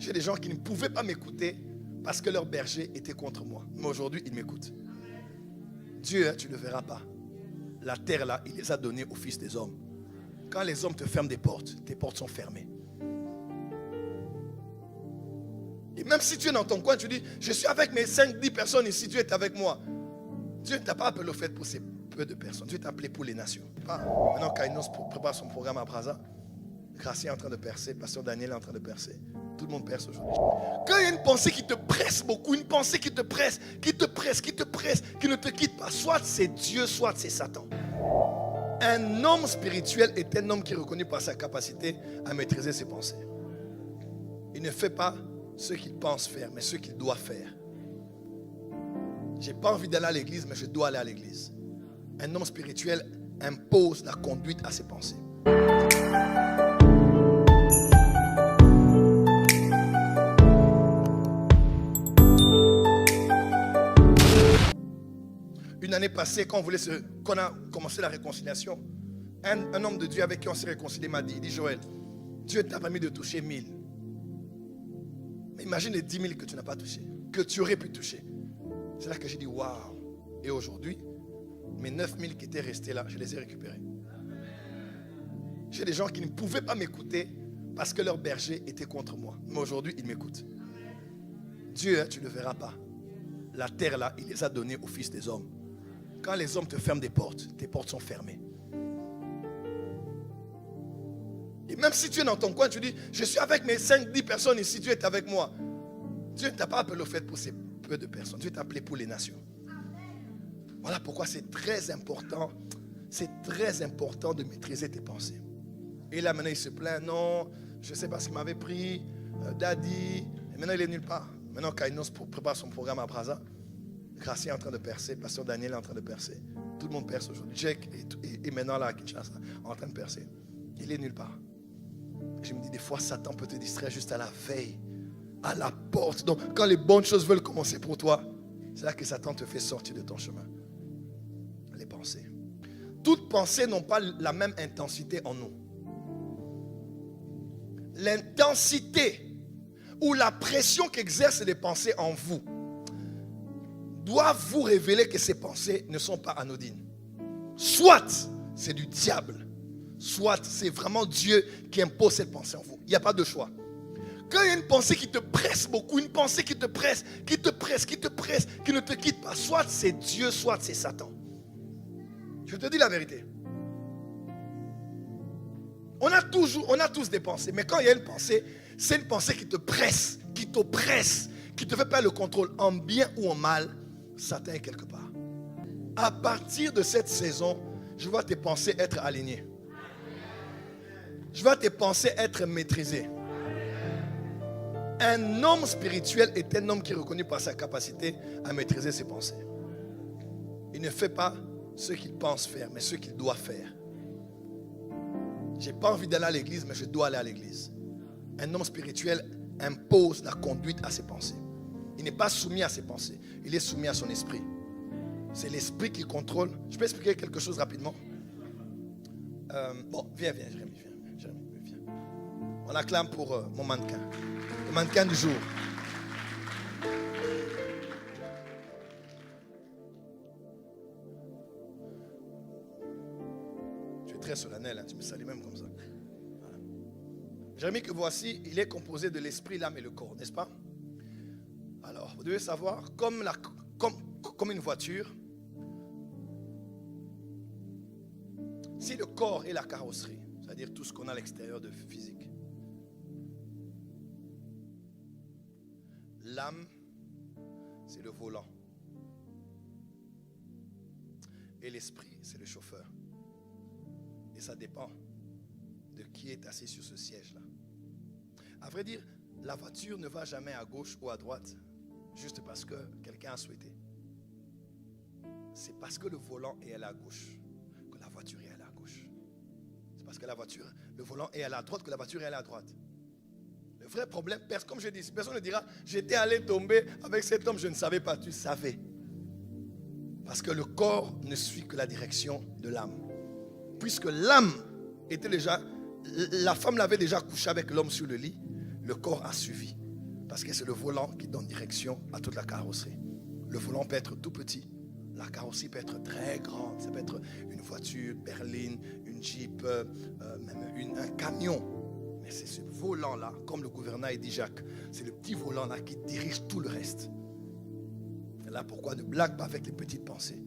J'ai des gens qui ne pouvaient pas m'écouter parce que leur berger était contre moi. Mais aujourd'hui, ils m'écoutent. Dieu, tu ne le verras pas. La terre là, il les a donnés aux fils des hommes. Quand les hommes te ferment des portes, tes portes sont fermées. Et même si tu es dans ton coin, tu dis, je suis avec mes 5-10 personnes ici, Dieu est avec moi. Dieu ne t'a pas appelé au fait pour ces peu de personnes. Dieu t'a appelé pour les nations. Maintenant, Kainos prépare son programme à Brazza. Gracie est en train de percer, Pasteur Daniel est en train de percer. Tout le monde perce aujourd'hui. Quand il y a une pensée qui te presse beaucoup, une pensée qui te presse, qui ne te quitte pas, soit c'est Dieu, soit c'est Satan. Un homme spirituel est un homme qui est reconnu par sa capacité à maîtriser ses pensées. Il ne fait pas ce qu'il pense faire, mais ce qu'il doit faire. J'ai pas envie d'aller à l'église, mais je dois aller à l'église. Un homme spirituel impose la conduite à ses pensées. Une année passée, quand on a commencé la réconciliation, un homme de Dieu avec qui on s'est réconcilié m'a dit, il dit, Joël, Dieu t'a permis de toucher 1000. Mais imagine les 10 000 que tu n'as pas touché, que tu aurais pu toucher. C'est là que j'ai dit, waouh. Et aujourd'hui, mes 9 000 qui étaient restés là, je les ai récupérés. J'ai des gens qui ne pouvaient pas m'écouter parce que leur berger était contre moi. Mais aujourd'hui, ils m'écoutent. Dieu, tu ne le verras pas. La terre là, il les a donnés aux fils des hommes. Quand les hommes te ferment des portes, tes portes sont fermées. Et même si tu es dans ton coin, tu dis, je suis avec mes 5-10 personnes ici, Dieu est avec moi. Dieu ne t'a pas appelé au fait pour ces peu de personnes. Dieu t'a appelé pour les nations. Voilà pourquoi c'est très important de maîtriser tes pensées. Et là maintenant il se plaint, non, je ne sais pas ce qu'il m'avait pris, Daddy, et maintenant il est nulle part. Maintenant Kainos prépare son programme à Brazza. Gracie est en train de percer, Pasteur Daniel est en train de percer. Tout le monde perce aujourd'hui. Jack est maintenant là à Kinshasa, en train de percer. Il est nulle part. Je me dis, des fois Satan peut te distraire juste à la veille, à la porte. Donc quand les bonnes choses veulent commencer pour toi, c'est là que Satan te fait sortir de ton chemin. Les pensées. Toutes pensées n'ont pas la même intensité en nous. L'intensité ou la pression qu'exercent les pensées en vous doivent vous révéler que ces pensées ne sont pas anodines. Soit c'est du diable, soit c'est vraiment Dieu qui impose cette pensée en vous. Il n'y a pas de choix. Quand il y a une pensée qui te presse beaucoup, une pensée qui te presse, qui ne te quitte pas, soit c'est Dieu, soit c'est Satan. Je te dis la vérité. On a tous des pensées, mais quand il y a une pensée, c'est une pensée qui te presse, qui t'oppresse, qui te fait perdre le contrôle en bien ou en mal. Satan est quelque part. À partir de cette saison, je vois tes pensées être alignées. Je vois tes pensées être maîtrisées. Un homme spirituel est un homme qui est reconnu par sa capacité à maîtriser ses pensées. Il ne fait pas ce qu'il pense faire, mais ce qu'il doit faire. J'ai pas envie d'aller à l'église, mais je dois aller à l'église. Un homme spirituel impose la conduite à ses pensées. Il n'est pas soumis à ses pensées, il est soumis à son esprit. C'est l'esprit qui contrôle. Je peux expliquer quelque chose rapidement? Viens, Jérémy, viens. On acclame pour mon mannequin. Le mannequin du jour. Tu es très solennel, hein? Tu me salues même comme ça. Voilà. Jérémy que voici, il est composé de l'esprit, l'âme et le corps, n'est-ce pas? Alors, vous devez savoir, comme une voiture, si le corps est la carrosserie, c'est-à-dire tout ce qu'on a à l'extérieur de physique, l'âme, c'est le volant. Et l'esprit, c'est le chauffeur. Et ça dépend de qui est assis sur ce siège-là. À vrai dire, la voiture ne va jamais à gauche ou à droite juste parce que quelqu'un a souhaité. C'est parce que le volant est à la gauche que la voiture est à la gauche. C'est parce que le volant est à la droite que la voiture est à la droite. Le vrai problème, comme je dis, personne ne dira, j'étais allé tomber avec cet homme, je ne savais pas. Tu savais. Parce que le corps ne suit que la direction de l'âme. Puisque l'âme était déjà, la femme l'avait déjà couché avec l'homme sur le lit, le corps a suivi. Parce que c'est le volant qui donne direction à toute la carrosserie. Le volant peut être tout petit. La carrosserie peut être très grande. Ça peut être une voiture, berline, une Jeep, même un camion. Mais c'est ce volant-là, comme le gouvernail dit Jacques, c'est le petit volant-là qui dirige tout le reste. Et là, pourquoi ne blague pas avec les petites pensées?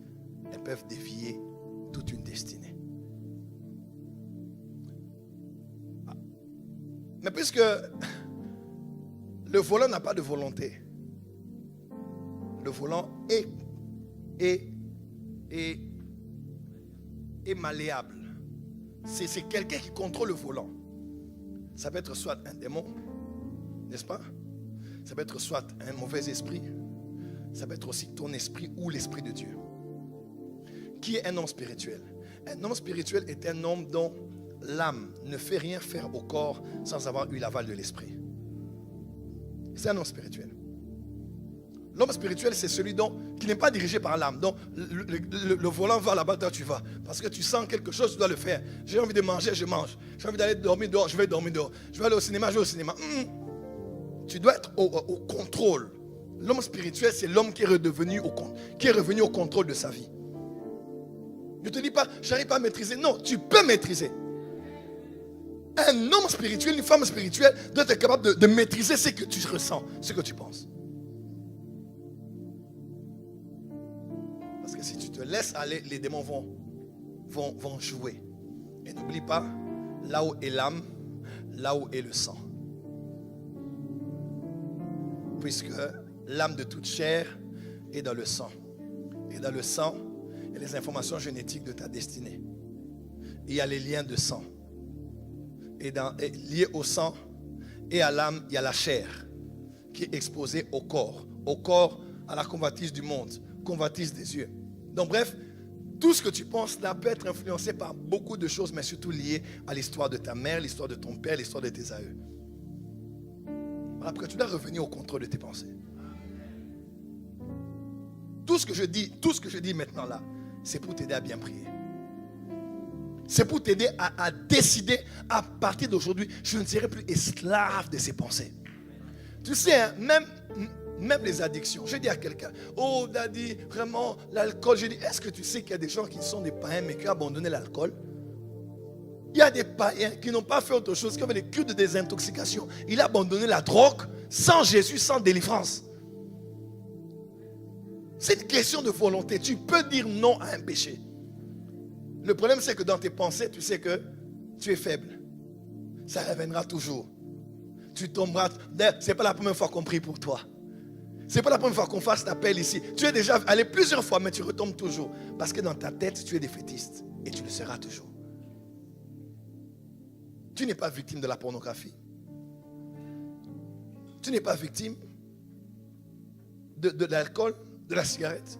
Elles peuvent dévier toute une destinée. Mais puisque le volant n'a pas de volonté, le volant est malléable. C'est quelqu'un qui contrôle le volant. Ça peut être soit un démon, n'est-ce pas? Ça peut être soit un mauvais esprit. Ça peut être aussi ton esprit ou l'esprit de Dieu. Qui est un homme spirituel? Un homme spirituel est un homme dont l'âme ne fait rien faire au corps sans avoir eu l'aval de l'esprit. C'est un homme spirituel. L'homme spirituel, c'est celui qui n'est pas dirigé par l'âme. Donc, le volant va là-bas, toi tu vas. Parce que tu sens quelque chose, tu dois le faire. J'ai envie de manger, je mange. J'ai envie d'aller dormir dehors, je vais dormir dehors. Je vais aller au cinéma, je vais au cinéma. Tu dois être au contrôle. L'homme spirituel, c'est l'homme qui est revenu au contrôle de sa vie. Je ne te dis pas, je n'arrive pas à maîtriser. Non, tu peux maîtriser. Un homme spirituel, une femme spirituelle doit être capable de maîtriser ce que tu ressens, ce que tu penses. Parce que si tu te laisses aller, les démons vont jouer. Et n'oublie pas, là où est l'âme, là où est le sang. Puisque l'âme de toute chair est dans le sang. Et dans le sang, il y a les informations génétiques de ta destinée. Il y a les liens de sang. Et lié au sang et à l'âme, il y a la chair qui est exposée au corps, à la convoitise du monde, convoitise des yeux. Donc bref, tout ce que tu penses là peut être influencé par beaucoup de choses, mais surtout lié à l'histoire de ta mère, l'histoire de ton père, l'histoire de tes aïeux. Voilà pourquoi tu dois revenir au contrôle de tes pensées. Tout ce que je dis maintenant là, c'est pour t'aider à bien prier. C'est pour t'aider à décider, à partir d'aujourd'hui, je ne serai plus esclave de ces pensées. Tu sais, hein, même les addictions. Je dis à quelqu'un, oh daddy, vraiment, l'alcool. Je dis, est-ce que tu sais qu'il y a des gens qui sont des païens mais qui ont abandonné l'alcool? Il y a des païens qui n'ont pas fait autre chose, qui ont fait des cures de désintoxication. Il a abandonné la drogue sans Jésus, sans délivrance. C'est une question de volonté. Tu peux dire non à un péché. Le problème, c'est que dans tes pensées, tu sais que tu es faible. Ça reviendra toujours. Tu tomberas. Ce n'est pas la première fois qu'on prie pour toi. Ce n'est pas la première fois qu'on fasse l'appel ici. Tu es déjà allé plusieurs fois, mais tu retombes toujours. Parce que dans ta tête, tu es défaitiste. Et tu le seras toujours. Tu n'es pas victime de la pornographie. Tu n'es pas victime de l'alcool, de la cigarette.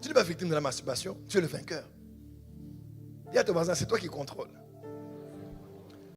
Tu n'es pas victime de la masturbation. Tu es le vainqueur. Dis à ton voisin, c'est toi qui contrôle.